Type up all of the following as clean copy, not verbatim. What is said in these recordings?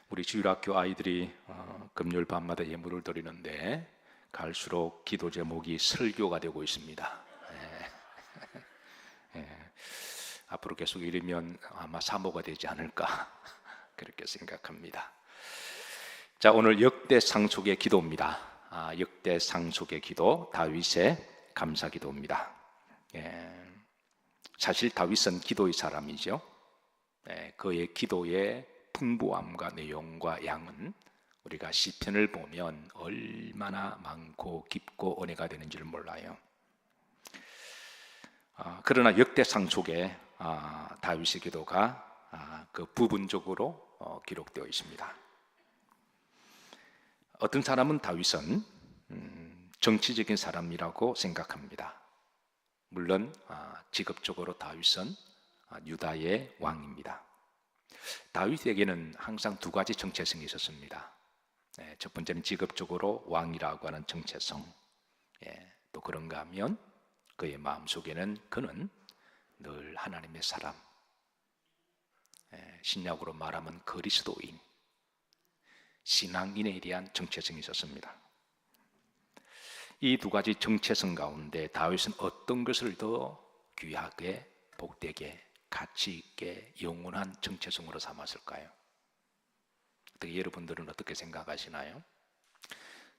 우리 주일학교 아이들이 금요일 밤마다 예물을 드리는데 갈수록 기도 제목이 설교가 되고 있습니다. 앞으로 계속 이러면 아마 사모가 되지 않을까 그렇게 생각합니다. 자, 오늘 역대 상속의 기도입니다. 역대 상속의 기도, 다윗의 감사 기도입니다. 사실 다윗은 기도의 사람이죠. 그의 기도의 풍부함과 내용과 양은 우리가 시편을 보면 얼마나 많고 깊고 은혜가 되는지를 몰라요. 그러나 역대상 속에 다윗의 기도가 그 부분적으로 기록되어 있습니다. 어떤 사람은 다윗은 정치적인 사람이라고 생각합니다. 물론 직업적으로 다윗은 유다의 왕입니다. 다윗에게는 항상 두 가지 정체성이 있었습니다. 첫 번째는 직업적으로 왕이라고 하는 정체성. 또 그런가 하면 그의 마음속에는 그는 늘 하나님의 사람, 신약으로 말하면 그리스도인, 신앙인에 대한 정체성이 있었습니다. 이 두 가지 정체성 가운데 다윗은 어떤 것을 더 귀하게, 복되게, 가치 있게 영원한 정체성으로 삼았을까요? 어떻게 여러분들은 어떻게 생각하시나요?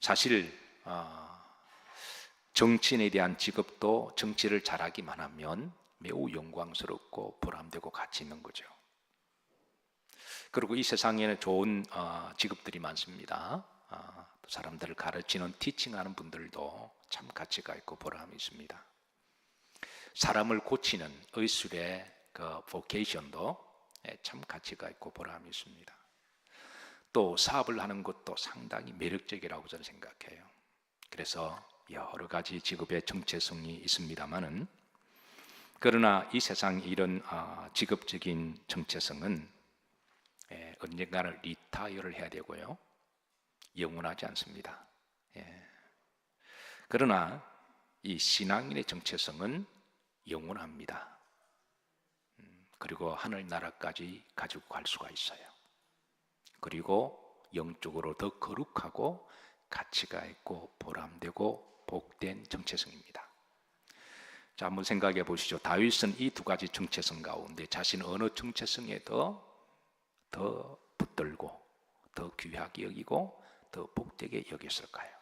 사실 정치인에 대한 직업도 정치를 잘하기만 하면 매우 영광스럽고 보람되고 가치 있는 거죠. 그리고 이 세상에는 좋은 직업들이 많습니다. 사람들을 가르치는 티칭하는 분들도 참 가치가 있고 보람이 있습니다. 사람을 고치는 의술의 그 보케이션도 참 가치가 있고 보람이 있습니다. 또 사업을 하는 것도 상당히 매력적이라고 저는 생각해요. 그래서 여러 가지 직업의 정체성이 있습니다만은, 그러나 이 세상 이런 직업적인 정체성은 언젠가는 리타이어를 해야 되고요, 영원하지 않습니다. 그러나 이 신앙인의 정체성은 영원합니다. 그리고 하늘나라까지 가지고 갈 수가 있어요. 그리고 영적으로 더 거룩하고 가치가 있고 보람되고 복된 정체성입니다. 자, 한번 생각해 보시죠. 다윗은 이 두 가지 정체성 가운데 자신 어느 정체성에 더 붙들고 더 귀하게 여기고 더 복되게 여겼을까요?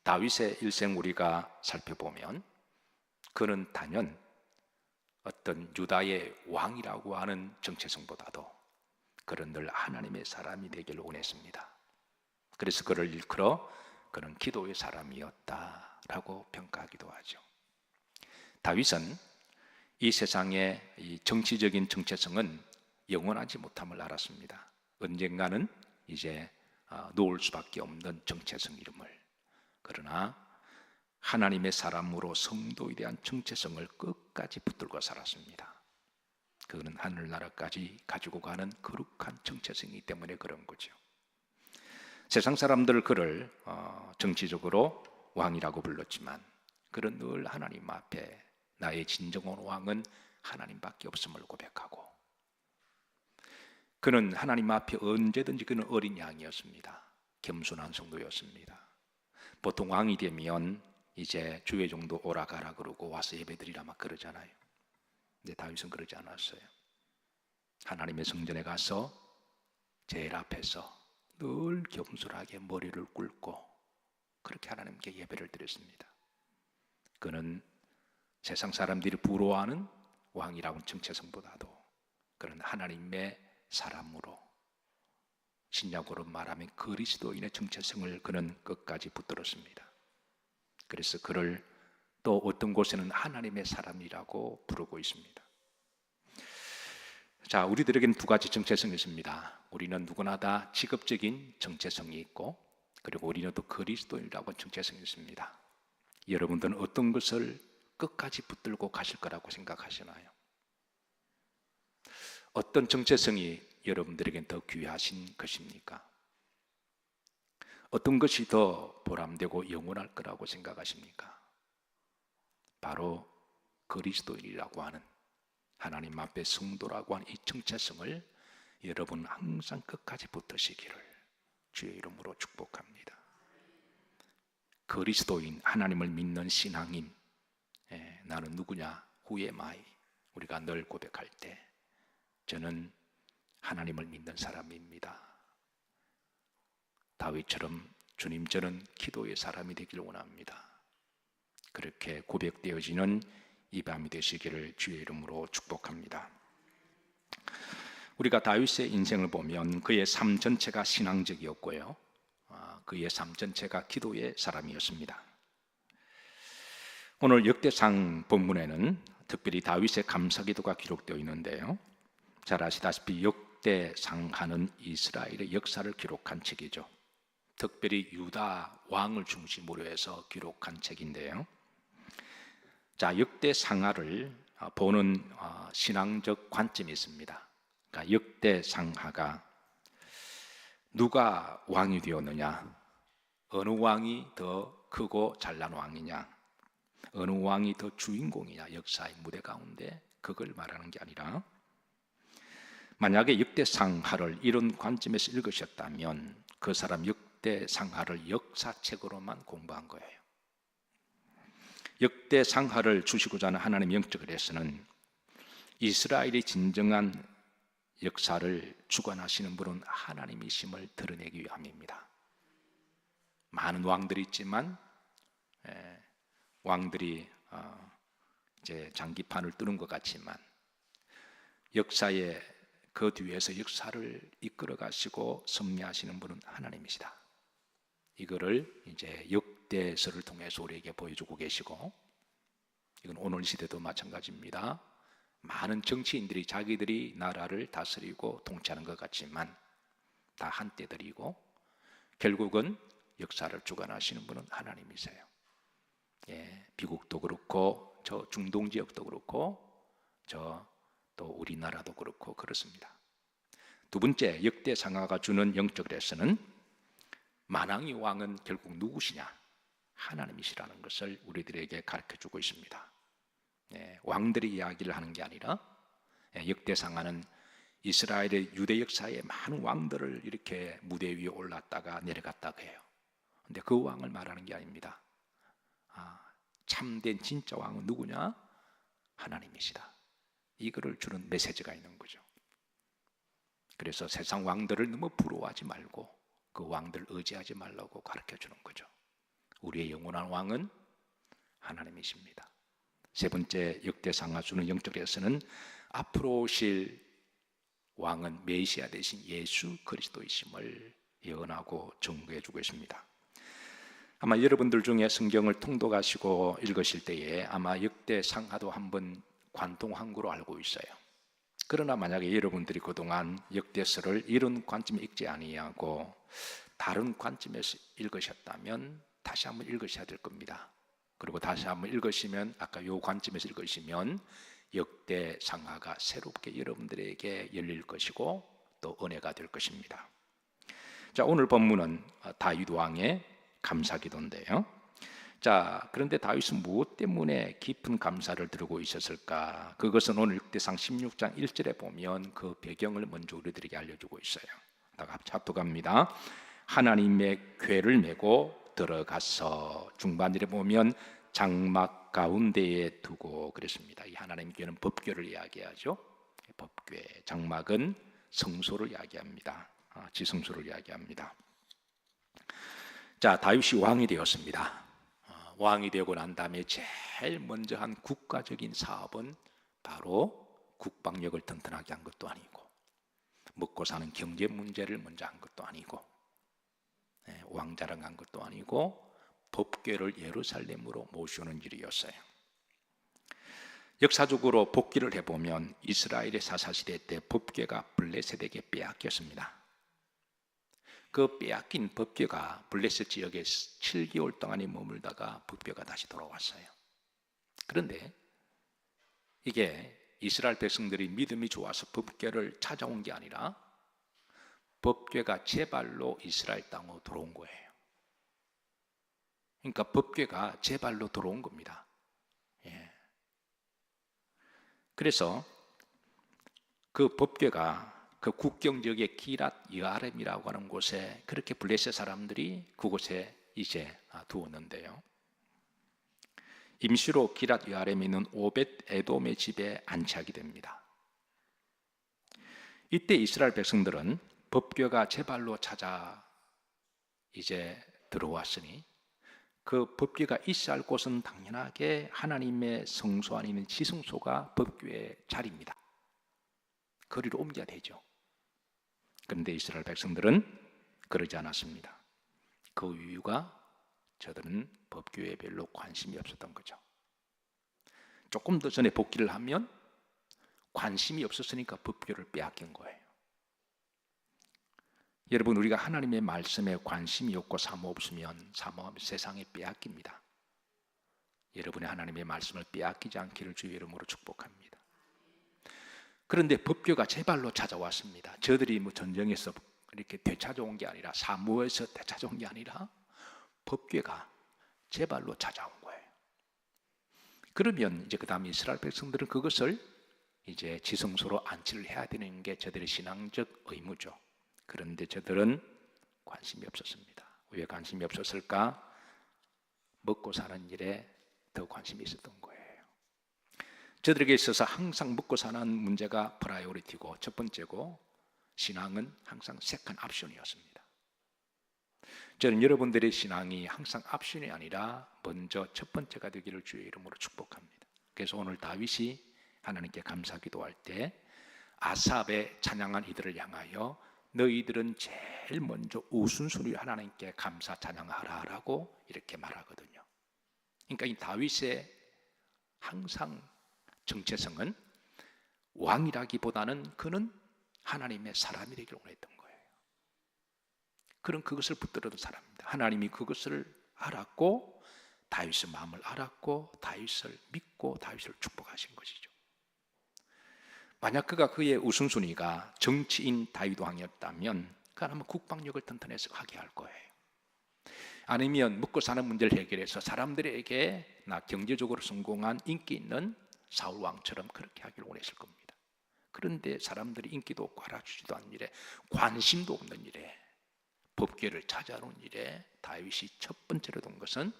다윗의 일생 우리가 살펴보면 그는 단연 어떤 유다의 왕이라고 하는 정체성보다도 그는 늘 하나님의 사람이 되기를 원했습니다. 그래서 그를 일컬어 그는 기도의 사람이었다라고 평가하기도 하죠. 다윗은 이 세상의 이 정치적인 정체성은 영원하지 못함을 알았습니다. 언젠가는 이제 놓을 수밖에 없는 정체성 이름을. 그러나 하나님의 사람으로 성도에 대한 정체성을 끝까지 붙들고 살았습니다. 그는 하늘나라까지 가지고 가는 거룩한 정체성이기 때문에 그런 거죠. 세상 사람들 그를 정치적으로 왕이라고 불렀지만 그는 늘 하나님 앞에 나의 진정한 왕은 하나님밖에 없음을 고백하고, 그는 하나님 앞에 언제든지 그는 어린 양이었습니다. 겸손한 성도였습니다. 보통 왕이 되면 이제 주의 종도 오라 가라 그러고 와서 예배드리라 막 그러잖아요. 근데 다윗은 그러지 않았어요. 하나님의 성전에 가서 제일 앞에서 늘 겸손하게 머리를 꿇고 그렇게 하나님께 예배를 드렸습니다. 그는 세상 사람들이 부러워하는 왕이라는 정체성보다도 그는 하나님의 사람으로, 신약으로 말하면 그리스도인의 정체성을 그는 끝까지 붙들었습니다. 그래서 그를 또 어떤 곳에는 하나님의 사람이라고 부르고 있습니다. 자, 우리들에게는 두 가지 정체성이 있습니다. 우리는 누구나 다 직업적인 정체성이 있고, 그리고 우리는 또 그리스도인이라고 정체성이 있습니다. 여러분들은 어떤 것을 끝까지 붙들고 가실 거라고 생각하시나요? 어떤 정체성이 여러분들에게는 더 귀하신 것입니까? 어떤 것이 더 보람되고 영원할 거라고 생각하십니까? 바로 그리스도인이라고 하는, 하나님 앞에 성도라고 하는 이 정체성을 여러분 항상 끝까지 붙으시기를 주의 이름으로 축복합니다. 그리스도인, 하나님을 믿는 신앙인, 나는 누구냐? Who am I? 우리가 늘 고백할 때 저는 하나님을 믿는 사람입니다. 다윗처럼 주님, 저는 기도의 사람이 되기를 원합니다. 그렇게 고백되어지는 이 밤이 되시기를 주의 이름으로 축복합니다. 우리가 다윗의 인생을 보면 그의 삶 전체가 신앙적이었고요, 그의 삶 전체가 기도의 사람이었습니다. 오늘 역대상 본문에는 특별히 다윗의 감사기도가 기록되어 있는데요, 잘 아시다시피 역대상하는 이스라엘의 역사를 기록한 책이죠. 특별히 유다 왕을 중심으로 해서 기록한 책인데요, 자, 역대상하를 보는 신앙적 관점이 있습니다. 그러니까 역대상하가 누가 왕이 되었느냐, 어느 왕이 더 크고 잘난 왕이냐, 어느 왕이 더 주인공이냐, 역사의 무대 가운데 그걸 말하는 게 아니라, 만약에 역대상하를 이런 관점에서 읽으셨다면 그 사람 역대상하를 역사책으로만 공부한 거예요. 역대상하를 주시고자 하는 하나님의 영적 그레스는 이스라엘의 진정한 역사를 주관하시는 분은 하나님이심을 드러내기 위함입니다. 많은 왕들이 있지만 왕들이 이제 장기판을 뜨는 것 같지만 역사의 그 뒤에서 역사를 이끌어 가시고 섭리하시는 분은 하나님이시다. 이거를 이제 역대서를 통해서 우리에게 보여주고 계시고, 이건 오늘 시대도 마찬가지입니다. 많은 정치인들이 자기들이 나라를 다스리고 통치하는 것 같지만 다 한때들이고 결국은 역사를 주관하시는 분은 하나님이세요. 미국도 그렇고 저 중동 지역도 그렇고 또 우리나라도 그렇고 그렇습니다. 두 번째, 역대상하가 주는 영적 레슨은 만왕의 왕은 결국 누구시냐? 하나님이시라는 것을 우리들에게 가르쳐주고 있습니다. 왕들이 이야기를 하는 게 아니라 역대상하는 이스라엘의 유대 역사의 많은 왕들을 이렇게 무대 위에 올랐다가 내려갔다가 해요. 그런데 그 왕을 말하는 게 아닙니다. 참된 진짜 왕은 누구냐? 하나님이시다. 이거를 주는 메시지가 있는 거죠. 그래서 세상 왕들을 너무 부러워하지 말고 그 왕들을 의지하지 말라고 가르쳐 주는 거죠. 우리의 영원한 왕은 하나님이십니다. 세 번째, 역대상하 주는 영적 레슨은 앞으로 오실 왕은 메시아 대신 예수 그리스도이심을 예언하고 증거해 주고 있습니다. 아마 여러분들 중에 성경을 통독하시고 읽으실 때에 아마 역대상하도 한번 관통한 거로 알고 있어요. 그러나 만약에 여러분들이 그동안 역대서를 이런 관점에 읽지 아니하고 다른 관점에서 읽으셨다면 다시 한번 읽으셔야 될 겁니다. 그리고 다시 한번 읽으시면 아까 요 관점에서 읽으시면 역대상하가 새롭게 여러분들에게 열릴 것이고 또 은혜가 될 것입니다. 자, 오늘 본문은 다윗 왕의 감사기도인데요. 자, 그런데 다윗은 무엇 때문에 깊은 감사를 드리고 있었을까? 그것은 오늘 역대상 16장 1절에 보면 그 배경을 먼저 우리들에게 알려주고 있어요. 합독합니다. 하나님의 궤를 메고 들어가서, 중반절에 보면 장막 가운데에 두고 그랬습니다. 이 하나님의 궤는 법궤를 이야기하죠. 법궤, 장막은 성소를 이야기합니다. 지성소를 이야기합니다. 자, 다윗이 왕이 되었습니다. 왕이 되고 난 다음에 제일 먼저 한 국가적인 사업은 바로 국방력을 튼튼하게 한 것도 아니고 먹고 사는 경제 문제를 먼저 한 것도 아니고 왕자랑 한 것도 아니고 법궤를 예루살렘으로 모셔오는 일이었어요. 역사적으로 복기를 해보면 이스라엘의 사사시대 때 법궤가 블레셋에게 빼앗겼습니다. 그 빼앗긴 법궤가 블레셋 지역에 7개월 동안에 머물다가 법궤가 다시 돌아왔어요. 그런데 이게 이스라엘 백성들이 믿음이 좋아서 법궤를 찾아온 게 아니라 법궤가 제 발로 이스라엘 땅으로 들어온 거예요. 그러니까 법궤가 제 발로 들어온 겁니다. 그래서 그 법궤가 그 국경 지역의 기랏 여아렘이라고 하는 곳에 그렇게 블레셋 사람들이 그곳에 이제 두었는데요. 임시로 기랏 여아렘에 있는 오벳 에돔의 집에 안치하게 됩니다. 이때 이스라엘 백성들은 법궤가 제 발로 찾아 이제 들어왔으니 그 법궤가 있어야 할 곳은 당연하게 하나님의 성소 안에 있는 지성소가 법궤의 자리입니다. 거리로 옮겨야 되죠. 그런데 이스라엘 백성들은 그러지 않았습니다. 그 이유가 저들은 법궤에 별로 관심이 없었던 거죠. 조금 더 전에 복귀를 하면 관심이 없었으니까 법궤를 빼앗긴 거예요. 여러분, 우리가 하나님의 말씀에 관심이 없고 사모 없으면 사모하면 세상에 빼앗깁니다. 여러분의 하나님의 말씀을 빼앗기지 않기를 주의 이름으로 축복합니다. 그런데 법궤가 제 발로 찾아왔습니다. 저들이 뭐 전쟁에서 이렇게 되찾아온 게 아니라, 사무에서 되찾아온 게 아니라 법궤가 제 발로 찾아온 거예요. 그러면 이제 그 다음에 이스라엘 백성들은 그것을 이제 지성소로 안치를 해야 되는 게 저들의 신앙적 의무죠. 그런데 저들은 관심이 없었습니다. 왜 관심이 없었을까? 먹고 사는 일에 더 관심이 있었던 거예요. 저들에게 있어서 항상 먹고 사는 문제가 프라이오리티고 첫 번째고, 신앙은 항상 세컨 옵션이었습니다. 저는 여러분들의 신앙이 항상 옵션이 아니라 먼저 첫 번째가 되기를 주의 이름으로 축복합니다. 그래서 오늘 다윗이 하나님께 감사 기도할 때 아삽의 찬양한 이들을 향하여 너희들은 제일 먼저 우선순위로 하나님께 감사 찬양하라라고 이렇게 말하거든요. 그러니까 이 다윗의 항상 정체성은 왕이라기보다는 그는 하나님의 사람이 되기를 원했던 거예요. 그런 그것을 붙들었던 사람입니다. 하나님이 그것을 알았고 다윗의 마음을 알았고 다윗을 믿고 다윗을 축복하신 것이죠. 만약 그가 그의 우선순위가 정치인 다윗 왕이었다면 그는 아마 국방력을 튼튼해서 하게 할 거예요. 아니면 먹고 사는 문제를 해결해서 사람들에게 나 경제적으로 성공한 인기 있는 사울 왕처럼 그렇게 하기를 원했을 겁니다. 그런데 사람들이 인기도 없고 알아주지도 않는 일에, 관심도 없는 일에, 법궤를 찾아오는 일에 다윗이 첫 번째로 본 것은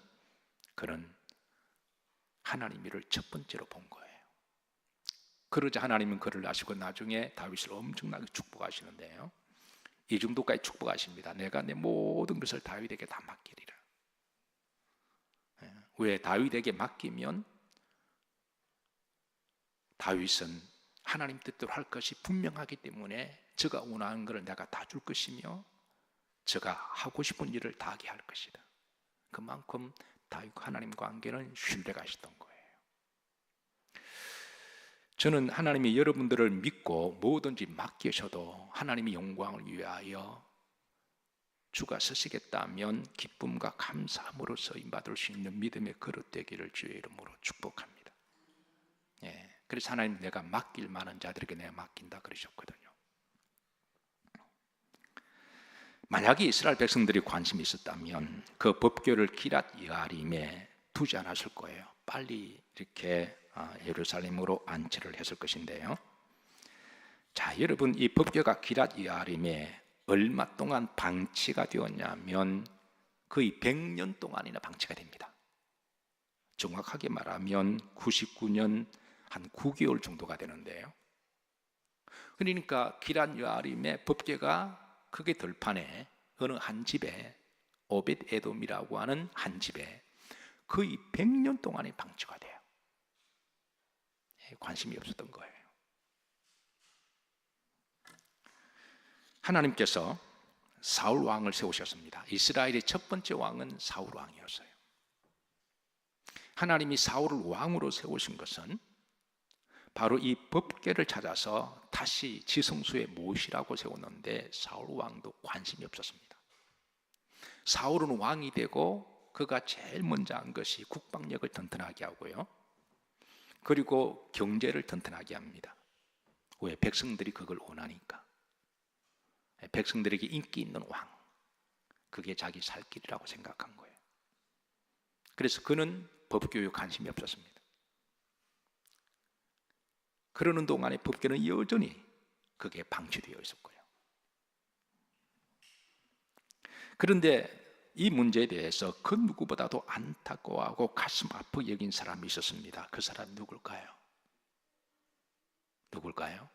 그는 하나님 일을 첫 번째로 본 거예요. 그러자 하나님은 그를 아시고 나중에 다윗을 엄청나게 축복하시는데요. 이 정도까지 축복하십니다. 내가 내 모든 것을 다윗에게 다 맡기리라. 왜? 다윗에게 맡기면 다윗은 하나님 뜻대로 할 것이 분명하기 때문에 저가 원하는 것을 내가 다 줄 것이며 저가 하고 싶은 일을 다 하게 할 것이다. 그만큼 다윗과 하나님 관계는 신뢰가 있었던 거예요. 저는 하나님이 여러분들을 믿고 뭐든지 맡기셔도 하나님의 영광을 위하여 주가 서시겠다면 기쁨과 감사함으로 쓰임받을 수 있는 믿음의 그릇 되기를 주의 이름으로 축복합니다. 그래서 하나님 내가 맡길 만한 자들에게 내가 맡긴다 그러셨거든요. 만약에 이스라엘 백성들이 관심이 있었다면 그 법궤를 기랏 여아림에 두지 않았을 거예요. 빨리 이렇게 예루살렘으로 안치를 했을 것인데요. 자, 여러분, 이 법궤가 기랏 여아림에 얼마 동안 방치가 되었냐면 거의 100년 동안이나 방치가 됩니다. 정확하게 말하면 99년 한 9개월 정도가 되는데요. 그러니까 기랏 여아림의 법궤가 그게 들판에 어느 한 집에 오벳 에돔이라고 하는 한 집에 거의 100년 동안에 방치가 돼요. 관심이 없었던 거예요. 하나님께서 사울 왕을 세우셨습니다. 이스라엘의 첫 번째 왕은 사울 왕이었어요. 하나님이 사울을 왕으로 세우신 것은 바로 이 법궤를 찾아서 다시 지성소에 모시라고 세웠는데 사울 왕도 관심이 없었습니다. 사울은 왕이 되고 그가 제일 먼저 한 것이 국방력을 튼튼하게 하고요. 그리고 경제를 튼튼하게 합니다. 왜? 백성들이 그걸 원하니까. 백성들에게 인기 있는 왕, 그게 자기 살 길이라고 생각한 거예요. 그래서 그는 법교에 관심이 없었습니다. 그러는 동안에 법궤는 여전히 그게 방치되어 있을 거예요. 그런데 이 문제에 대해서 그 누구보다도 안타까워하고 가슴 아프게 여긴 사람이 있었습니다. 그 사람이 누굴까요? 누굴까요?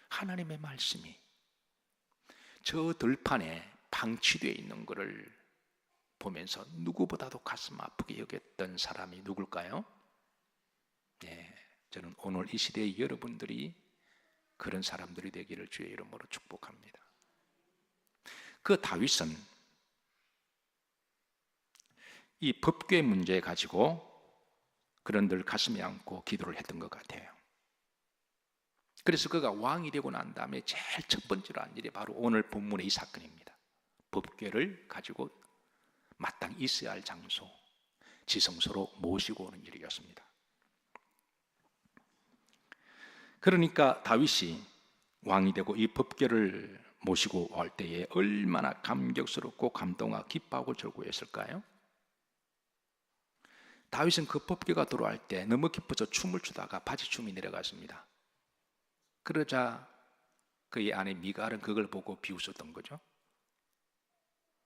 하나님의 말씀이 저 들판에 방치되어 있는 것을 보면서 누구보다도 가슴 아프게 여겼던 사람이 누굴까요? 네, 저는 오늘 이 시대의 여러분들이 그런 사람들이 되기를 주의 이름으로 축복합니다. 그 다윗은 이 법궤 문제 가지고 그런들 가슴에 안고 기도를 했던 것 같아요. 그래서 그가 왕이 되고 난 다음에 제일 첫 번째로 한 일이 바로 오늘 본문의 이 사건입니다. 법궤를 가지고 마땅히 있어야 할 장소, 지성소로 모시고 오는 일이었습니다. 그러니까 다윗이 왕이 되고 이 법궤를 모시고 올 때에 얼마나 감격스럽고 감동하고 기뻐하고 절구했을까요? 다윗은 그 법궤가 들어올 때 너무 기뻐서 춤을 추다가 바지춤이 내려갔습니다. 그러자 그의 아내 미갈은 그걸 보고 비웃었던 거죠.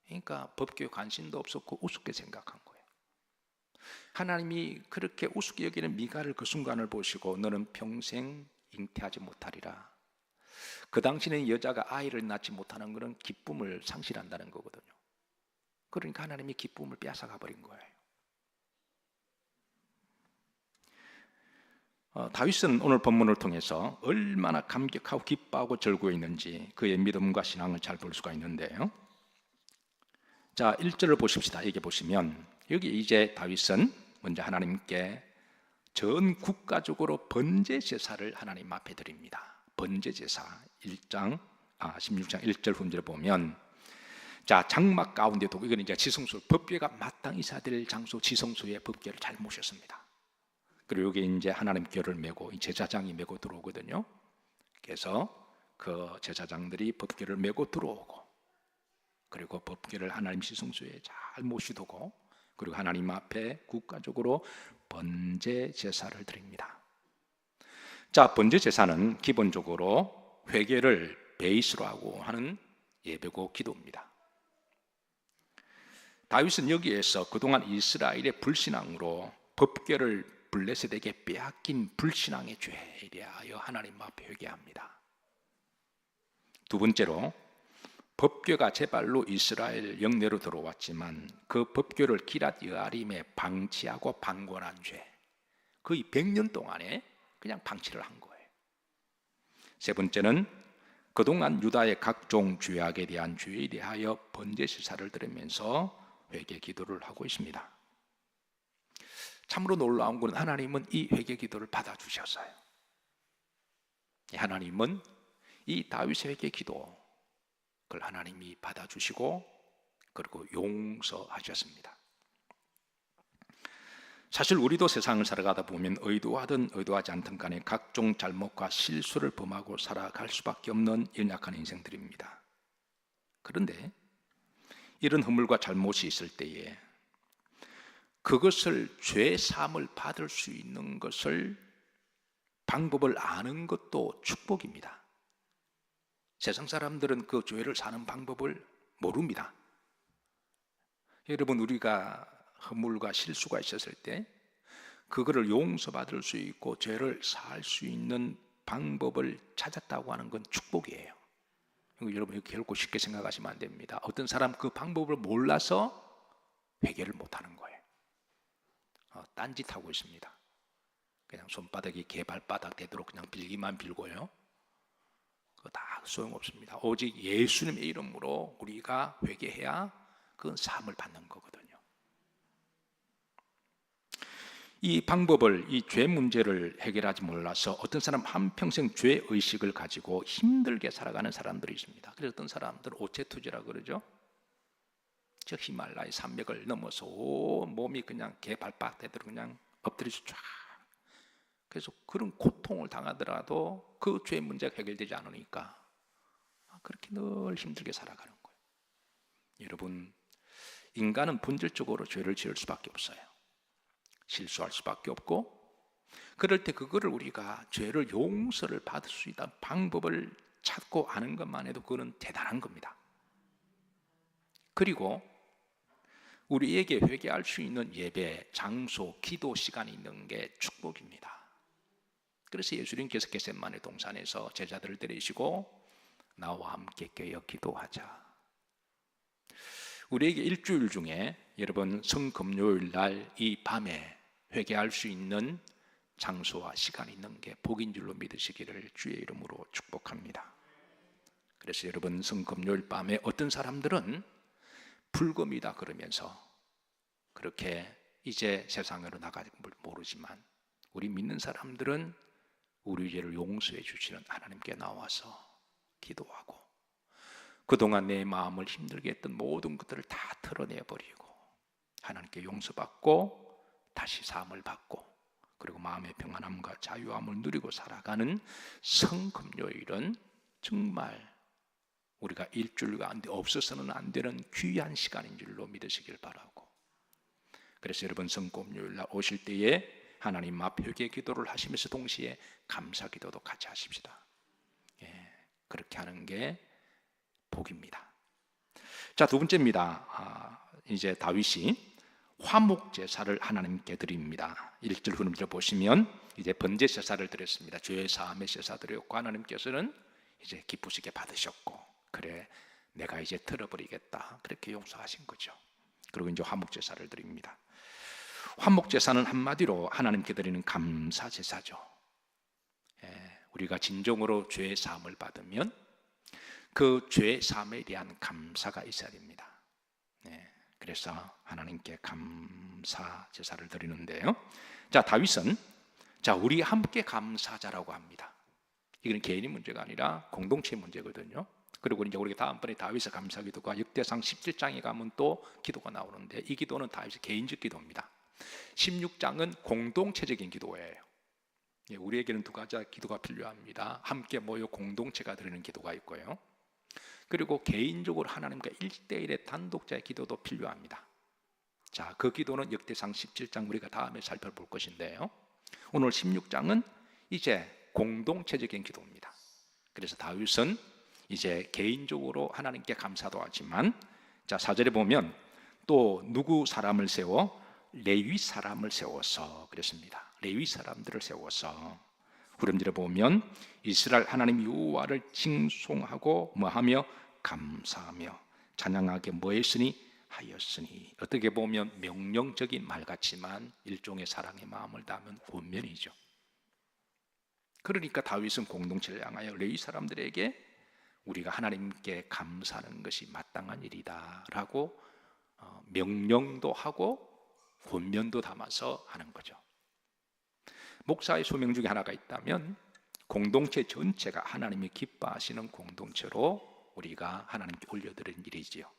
그러니까 법궤에 관심도 없었고 우습게 생각한 거예요. 하나님이 그렇게 우습게 여기는 미갈을 그 순간을 보시고 너는 평생 잉태하지 못하리라. 그 당시에는 여자가 아이를 낳지 못하는 것은 기쁨을 상실한다는 거거든요. 그러니까 하나님이 기쁨을 빼앗아가 버린 거예요. 다윗은 오늘 본문을 통해서 얼마나 감격하고 기뻐하고 절구했는지 그의 믿음과 신앙을 잘 볼 수가 있는데요. 자, 1절을 보십시다. 여기 보시면 여기 이제 다윗은 먼저 하나님께 전 국가적으로 번제 제사를 하나님 앞에 드립니다. 번제 제사 16장 1절 후절에 보면 자, 장막 가운데도 이건 이제 지성소 법궤가 마땅히 있어야 될 장소 지성소에 법궤를 잘 모셨습니다. 그리고 여기 이제 하나님 궤를 메고 이 제사장이 메고 들어오거든요. 그래서 그 제사장들이 법궤를 메고 들어오고 그리고 법궤를 하나님 지성소에 잘 모시두고 그리고 하나님 앞에 국가적으로 번제 제사를 드립니다. 자, 번제 제사는 기본적으로 회개를 베이스로 하고 하는 예배고 기도입니다. 다윗은 여기에서 그동안 이스라엘의 불신앙으로 법궤를 블레셋에게 빼앗긴 불신앙의 죄에 대하여 하나님 앞에 회개합니다. 두 번째로 법궤가 제발로 이스라엘 영내로 들어왔지만 그 법궤를 기랏 여아림에 방치하고 방관한 죄, 거의 100년 동안에 그냥 방치를 한 거예요. 세 번째는 그동안 유다의 각종 죄악에 대한 죄에 대하여 번제 제사를 드리면서 회개 기도를 하고 있습니다. 참으로 놀라운 것은 하나님은 이 회개 기도를 받아주셨어요. 하나님은 이 다윗의 회개 기도 그걸 하나님이 받아주시고 그리고 용서하셨습니다. 사실 우리도 세상을 살아가다 보면 의도하든 의도하지 않든 간에 각종 잘못과 실수를 범하고 살아갈 수밖에 없는 연약한 인생들입니다. 그런데 이런 허물과 잘못이 있을 때에 그것을 죄 사함을 받을 수 있는 것을 방법을 아는 것도 축복입니다. 세상 사람들은 그 죄를 사는 방법을 모릅니다. 여러분, 우리가 허물과 실수가 있었을 때 그거를 용서받을 수 있고 죄를 사할 수 있는 방법을 찾았다고 하는 건 축복이에요. 여러분, 결코 쉽게 생각하시면 안 됩니다. 어떤 사람 그 방법을 몰라서 회개를 못하는 거예요. 딴짓하고 있습니다. 그냥 손바닥이 개발바닥 되도록 그냥 빌기만 빌고요. 그거 다 소용없습니다. 오직 예수님의 이름으로 우리가 회개해야 그건 사함을 받는 거거든요. 이 방법을, 이 죄 문제를 해결하지 몰라서 어떤 사람 한평생 죄 의식을 가지고 힘들게 살아가는 사람들이 있습니다. 그래서 어떤 사람들은 오체투지라 그러죠. 저 히말라야 산맥을 넘어서 온 몸이 그냥 개발바닥 되도록 그냥 엎드려서 쫙, 그래서 그런 고통을 당하더라도 그 죄 문제가 해결되지 않으니까 그렇게 늘 힘들게 살아가는 거예요. 여러분, 인간은 본질적으로 죄를 지을 수밖에 없어요. 실수할 수밖에 없고, 그럴 때 그거를 우리가 죄를 용서를 받을 수 있다는 방법을 찾고 아는 것만 해도 그거는 대단한 겁니다. 그리고 우리에게 회개할 수 있는 예배, 장소, 기도 시간이 있는 게 축복입니다. 그래서 예수님께서 겟세마네 동산에서 제자들을 데리시고 나와 함께 깨어 기도하자. 우리에게 일주일 중에 여러분 성금요일 날 이 밤에 회개할 수 있는 장소와 시간이 있는 게 복인 줄로 믿으시기를 주의 이름으로 축복합니다. 그래서 여러분 성금요일 밤에 어떤 사람들은 불금이다 그러면서 그렇게 이제 세상으로 나가지 모르지만 우리 믿는 사람들은 우리 죄를 용서해 주시는 하나님께 나와서 기도하고 그동안 내 마음을 힘들게 했던 모든 것들을 다 털어내버리고 하나님께 용서받고 다시 사함을 받고 그리고 마음의 평안함과 자유함을 누리고 살아가는 성금요일은 정말 우리가 일주일 가운데 없어서는 안 되는 귀한 시간인 줄로 믿으시길 바라고, 그래서 여러분 성금요일 날 오실 때에 하나님 앞 회개 기도를 하시면서 동시에 감사 기도도 같이 하십시다. 그렇게 하는 게 복입니다. 자, 두 번째입니다. 이제 다윗이 화목 제사를 하나님께 드립니다. 1절 후름절 보시면 이제 번제 제사를 드렸습니다. 죄 사함의 제사 드렸고 하나님께서는 이제 기쁘시게 받으셨고, 그래 내가 이제 틀어버리겠다 그렇게 용서하신 거죠. 그리고 이제 화목 제사를 드립니다. 화목 제사는 한마디로 하나님께 드리는 감사 제사죠. 우리가 진정으로 죄 사함을 받으면 그 죄 사함에 대한 감사가 있어야 됩니다. 그래서 하나님께 감사 제사를 드리는데요. 자, 다윗은 우리 함께 감사하자라고 합니다. 이건 개인의 문제가 아니라 공동체의 문제거든요. 그리고 이제 우리가 다음번에 다윗의 감사 기도가 역대상 17장에 가면 또 기도가 나오는데 이 기도는 다윗의 개인적 기도입니다. 16장은 공동체적인 기도예요. 우리에게는 두 가지 기도가 필요합니다. 함께 모여 공동체가 드리는 기도가 있고요. 그리고 개인적으로 하나님과 1대1의 단독자의 기도도 필요합니다. 자, 그 기도는 역대상 17장 우리가 다음에 살펴볼 것인데요. 오늘 16장은 이제 공동체적인 기도입니다. 그래서 다윗은 이제 개인적으로 하나님께 감사도 하지만, 자, 4절에 보면 또 누구 사람을 세워? 레위 사람을 세워서 그랬습니다. 레위 사람들을 세워서 후렴절에 보면 이스라엘 하나님 여호와를 칭송하고 뭐하며 감사하며 찬양하게 뭐했으니 하였으니, 어떻게 보면 명령적인 말 같지만 일종의 사랑의 마음을 담은 권면이죠. 그러니까 다윗은 공동체를 향하여 레위 사람들에게 우리가 하나님께 감사하는 것이 마땅한 일이다 라고 명령도 하고 권면도 담아서 하는 거죠. 목사의 소명 중에 하나가 있다면 공동체 전체가 하나님이 기뻐하시는 공동체로 우리가 하나님께 올려드리는 일이지요.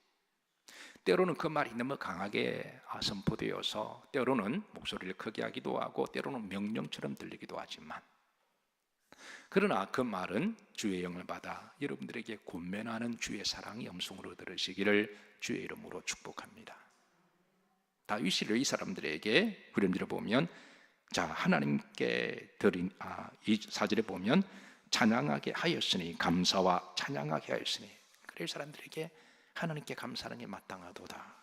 때로는 그 말이 너무 강하게 선포되어서 때로는 목소리를 크게 하기도 하고 때로는 명령처럼 들리기도 하지만, 그러나 그 말은 주의 영을 받아 여러분들에게 권면하는 주의 사랑의 음성으로 들으시기를 주의 이름으로 축복합니다. 다윗이 레위 사람들에게 후렴절에 보면 자, 하나님께 드린 이 4절에 보면 찬양하게 하였으니, 감사와 찬양하게 하였으니, 레위 사람들에게 하나님께 감사하는 게 마땅하도다.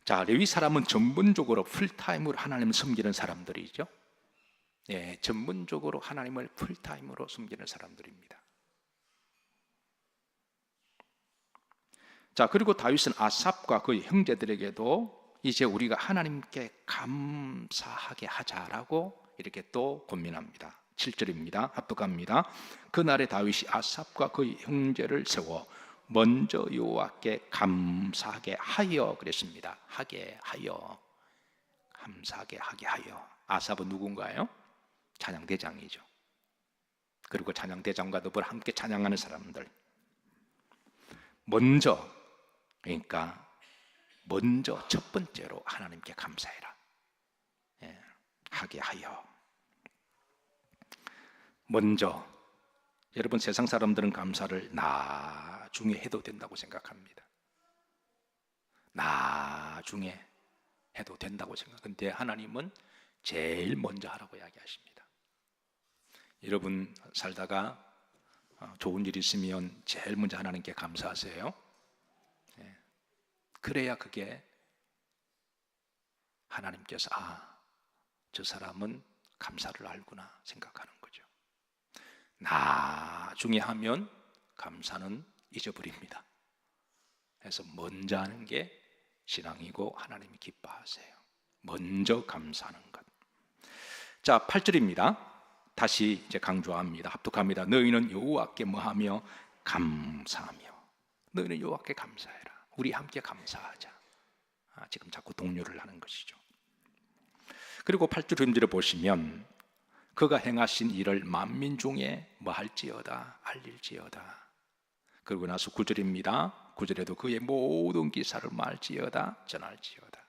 자, 레위 사람은 전문적으로 풀타임으로 하나님을 섬기는 사람들이죠. 전문적으로 하나님을 풀타임으로 섬기는 사람들입니다. 자, 그리고 다윗은 아삽과 그의 형제들에게도 이제 우리가 하나님께 감사하게 하자라고 이렇게 또 권면합니다. 7절입니다. 합독합니다. 그날에 다윗이 아삽과 그의 형제를 세워 먼저 여호와께 감사하게 하여 그랬습니다. 하게 하여, 감사하게 하게 하여. 아삽은 누군가요? 찬양대장이죠. 그리고 찬양대장과 더불어 함께 찬양하는 사람들. 먼저, 그러니까 먼저 첫 번째로 하나님께 감사해라. 하게 하여. 먼저, 여러분 세상 사람들은 감사를 나중에 해도 된다고 생각합니다. 나중에 해도 된다고 생각하는데 하나님은 제일 먼저 하라고 이야기하십니다. 여러분 살다가 좋은 일 있으면 제일 먼저 하나님께 감사하세요. 예. 그래야 그게 하나님께서 저 사람은 감사를 알구나 생각하는 거죠. 나중에 하면 감사는 잊어버립니다. 그래서 먼저 하는 게 신앙이고 하나님이 기뻐하세요. 먼저 감사하는 것. 자, 8절입니다. 다시 이제 강조합니다. 합독합니다. 너희는 여호와께 뭐하며 감사하며. 너희는 여호와께 감사해라. 우리 함께 감사하자. 지금 자꾸 독려를 하는 것이죠. 그리고 8절 음절을 보시면 그가 행하신 일을 만민 중에 뭐할지어다 알릴지어다. 그러고 나서 9절입니다. 9절에도 그의 모든 기사를 말지어다 전할지어다.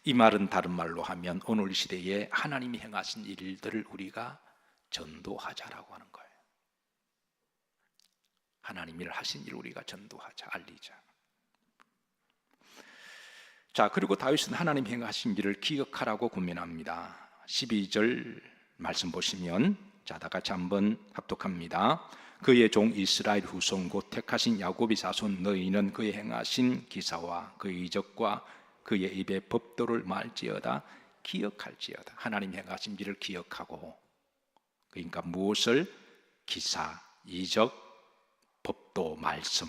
이 말은 다른 말로 하면 오늘 시대에 하나님이 행하신 일들을 우리가 전도하자라고 하는 거예요. 하나님이 하신 일을 우리가 전도하자, 알리자. 자, 그리고 다윗은 하나님 행하신 일을 기억하라고 권면합니다. 12절 말씀 보시면 자, 다 같이 한번 합독합니다. 그의 종 이스라엘 후손 곧 택하신 야곱의 자손 너희는 그의 행하신 기사와 그의 이적과 그의 입의 법도를 말지어다 기억할지어다. 하나님 행하신 일을 기억하고, 그러니까 무엇을? 기사, 이적, 법도, 말씀,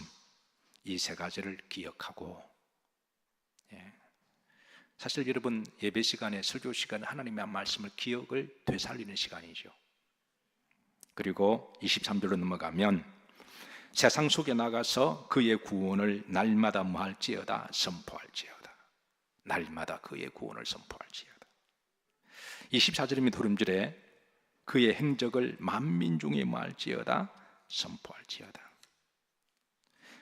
이 세 가지를 기억하고. 사실 여러분 예배 시간에, 설교 시간에 하나님의 말씀을 기억을 되살리는 시간이죠. 그리고 23절로 넘어가면 세상 속에 나가서 그의 구원을 날마다 뭐할지어다 선포할지어다. 날마다 그의 구원을 선포할지어다. 24절입니다. 후름절에 그의 행적을 만민 중에 뭐할지어다 선포할지어다.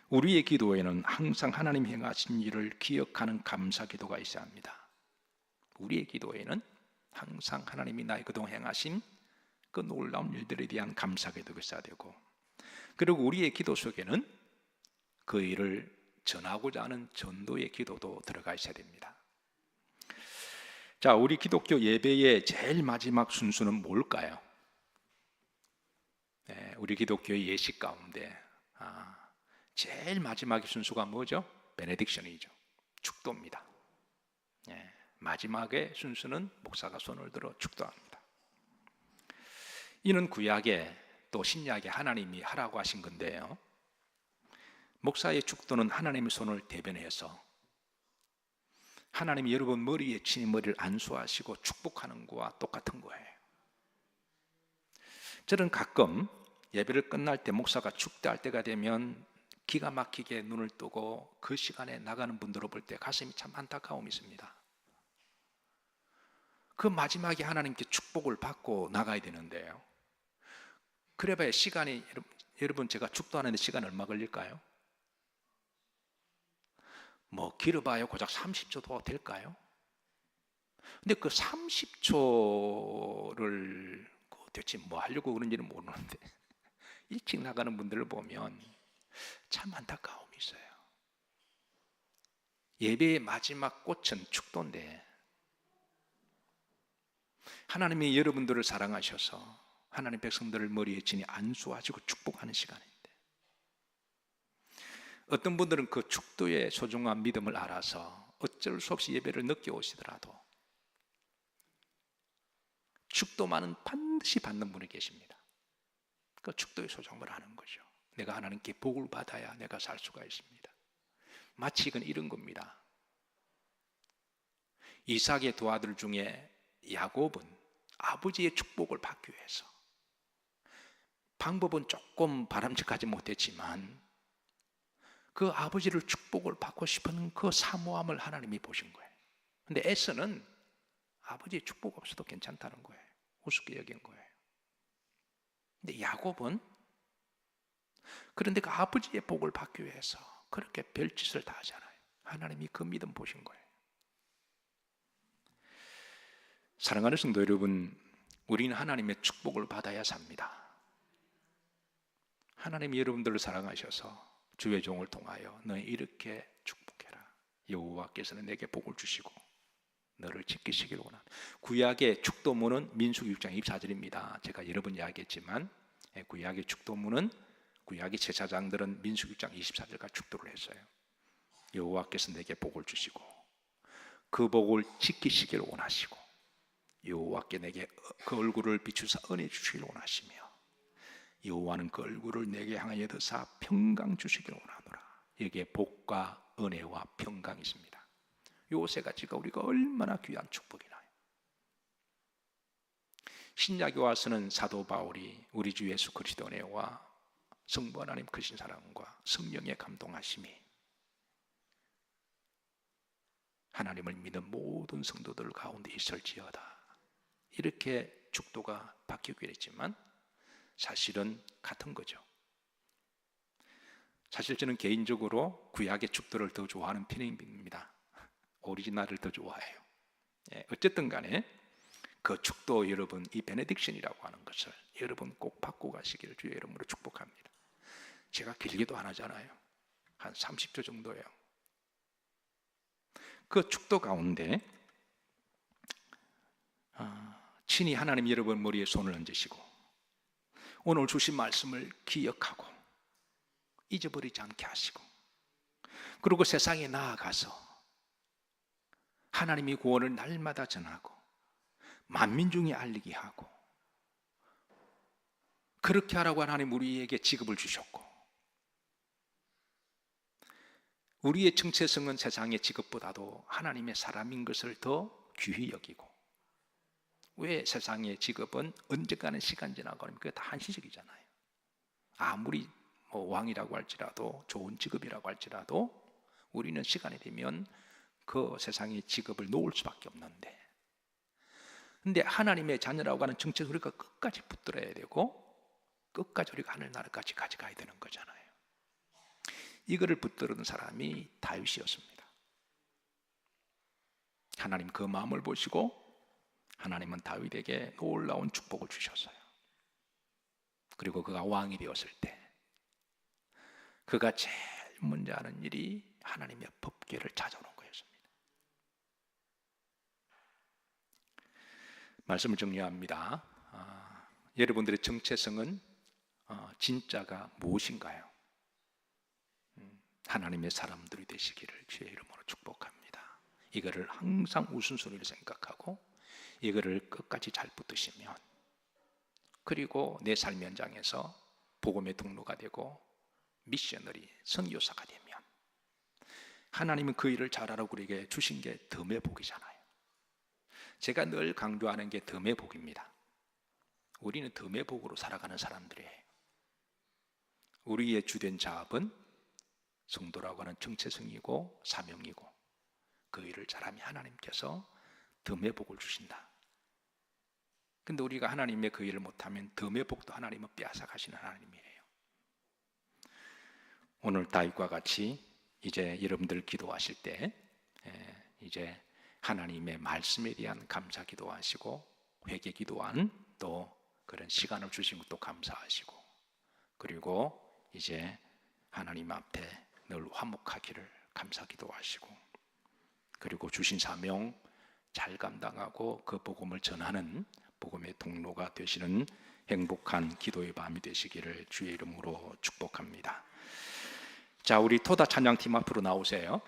우리의 기도에는 항상 하나님 행하신 일을 기억하는 감사 기도가 있어야 합니다. 우리의 기도에는 항상 하나님이 나의 그동안 행하신 그 놀라운 일들에 대한 감사 기도가 있어야 되고, 그리고 우리의 기도 속에는 그 일을 전하고자 하는 전도의 기도도 들어가 있어야 됩니다. 자, 우리 기독교 예배의 제일 마지막 순서는 뭘까요? 우리 기독교의 예식 가운데 제일 마지막의 순서가 뭐죠? 베네딕션이죠. 축도입니다. 마지막의 순서는 목사가 손을 들어 축도합니다. 이는 구약에 또 신약에 하나님이 하라고 하신 건데요, 목사의 축도는 하나님의 손을 대변해서 하나님이 여러분 머리에 치는 머리를 안수하시고 축복하는 거와 똑같은 거예요. 저는 가끔 예배를 끝날 때 목사가 축도할 때가 되면 기가 막히게 눈을 뜨고 그 시간에 나가는 분들을 볼 때 가슴이 참 안타까움이 있습니다. 그 마지막에 하나님께 축복을 받고 나가야 되는데요, 그래봐야 시간이, 여러분 제가 축도하는데 시간 얼마 걸릴까요? 뭐 길어봐야 고작 30초도 될까요? 근데 그 30초를 도대체 뭐 하려고 그런지는 모르는데 일찍 나가는 분들을 보면 참 안타까움이 있어요. 예배의 마지막 꽃은 축도인데 하나님이 여러분들을 사랑하셔서 하나님 백성들을 머리에 지니 안수하시고 축복하는 시간인데, 어떤 분들은 그 축도의 소중한 믿음을 알아서 어쩔 수 없이 예배를 늦게 오시더라도 축도만은 반드시 받는 분이 계십니다. 그 축도의 소중함을 아는 거죠. 내가 하나님께 복을 받아야 내가 살 수가 있습니다. 마치 이건 이런 겁니다. 이삭의 두 아들 중에 야곱은 아버지의 축복을 받기 위해서 방법은 조금 바람직하지 못했지만 그 아버지를 축복을 받고 싶은 그 사모함을 하나님이 보신 거예요. 근데 에서는 아버지의 축복 없어도 괜찮다는 거예요. 우습게 여긴 거예요. 근데 야곱은 그런데 그 아버지의 복을 받기 위해서 그렇게 별짓을 다 하잖아요. 하나님이 그 믿음 보신 거예요. 사랑하는 성도 여러분, 우리는 하나님의 축복을 받아야 삽니다. 하나님이 여러분들을 사랑하셔서 주의 종을 통하여 너희 이렇게 축복해라. 여호와께서는 내게 복을 주시고 너를 지키시기를 원하노라. 구약의 축도문은 민수기 6장 24절입니다. 제가 여러 번 이야기했지만 구약의 축도문은 구약의 제사장들은 민수기 6장 24절까지 축도를 했어요. 여호와께서 내게 복을 주시고 그 복을 지키시기를 원하시고 여호와께 내게 그 얼굴을 비추사 은혜 주시기를 원하시며 여호와는 그 얼굴을 내게 향하여 드사 평강 주시기를 원하노라. 여기에 복과 은혜와 평강이 있습니다. 요 세 가지가 우리가 얼마나 귀한 축복이나요. 신약에 와서는 사도 바울이 우리 주 예수 그리스도 은혜와 성부 하나님 크신 사랑과 성령의 감동하심이 하나님을 믿는 모든 성도들 가운데 있을지어다, 이렇게 축도가 바뀌기로 했지만 사실은 같은 거죠. 사실 저는 개인적으로 구약의 축도를 더 좋아하는 편입니다. 오리지널을 더 좋아해요. 어쨌든 간에 그 축도 여러분, 이 베네딕션이라고 하는 것을 여러분 꼭 받고 가시기를 주의 이름으로 축복합니다. 제가 길게도 안 하잖아요. 한 30초 정도예요. 그 축도 가운데 친히 하나님 여러분 머리에 손을 얹으시고 오늘 주신 말씀을 기억하고 잊어버리지 않게 하시고, 그리고 세상에 나아가서 하나님의 구원을 날마다 전하고 만민 중에 알리게 하고, 그렇게 하라고 하나님 우리에게 직업을 주셨고, 우리의 정체성은 세상의 직업보다도 하나님의 사람인 것을 더 귀히 여기고, 왜 세상의 직업은 언젠가는 시간 지나가면 그게 다 한시적이잖아요. 아무리 왕이라고 할지라도 좋은 직업이라고 할지라도 우리는 시간이 되면 그 세상의 직업을 놓을 수밖에 없는데, 근데 하나님의 자녀라고 하는 정체를 우리가 끝까지 붙들어야 되고 끝까지 우리가 하늘나라까지 가져가야 되는 거잖아요. 이거를 붙들은 사람이 다윗이었습니다. 하나님 그 마음을 보시고 하나님은 다윗에게 놀라운 축복을 주셨어요. 그리고 그가 왕이 되었을 때 그가 제일 먼저 하는 일이 하나님의 법궤를 찾아오는 거였습니다. 말씀을 정리합니다. 여러분들의 정체성은 진짜가 무엇인가요? 하나님의 사람들이 되시기를 주의 이름으로 축복합니다. 이거를 항상 우선순위로 생각하고 이거를 끝까지 잘 붙드시면, 그리고 내 삶 현장에서 복음의 통로가 되고 미셔너리 선교사가 되면 하나님은 그 일을 잘하라고 우리에게 주신 게 덤의 복이잖아요. 제가 늘 강조하는 게 덤의 복입니다. 우리는 덤의 복으로 살아가는 사람들이에요. 우리의 주된 자업은 성도라고 하는 정체성이고 사명이고, 그 일을 잘하면 하나님께서 덤의 복을 주신다. 근데 우리가 하나님의 그 일을 못하면 덤의 복도 하나님은 빼앗아 가시는 하나님이에요. 오늘 다윗과 같이 이제 여러분들 기도하실 때 이제 하나님의 말씀에 대한 감사 기도하시고 회개 기도한 또 그런 시간을 주신 것도 감사하시고, 그리고 이제 하나님 앞에 늘 화목하기를 감사 기도하시고, 그리고 주신 사명 잘 감당하고 그 복음을 전하는 복음의 통로가 되시는 행복한 기도의 밤이 되시기를 주의 이름으로 축복합니다. 자, 우리 토다 찬양팀 앞으로 나오세요.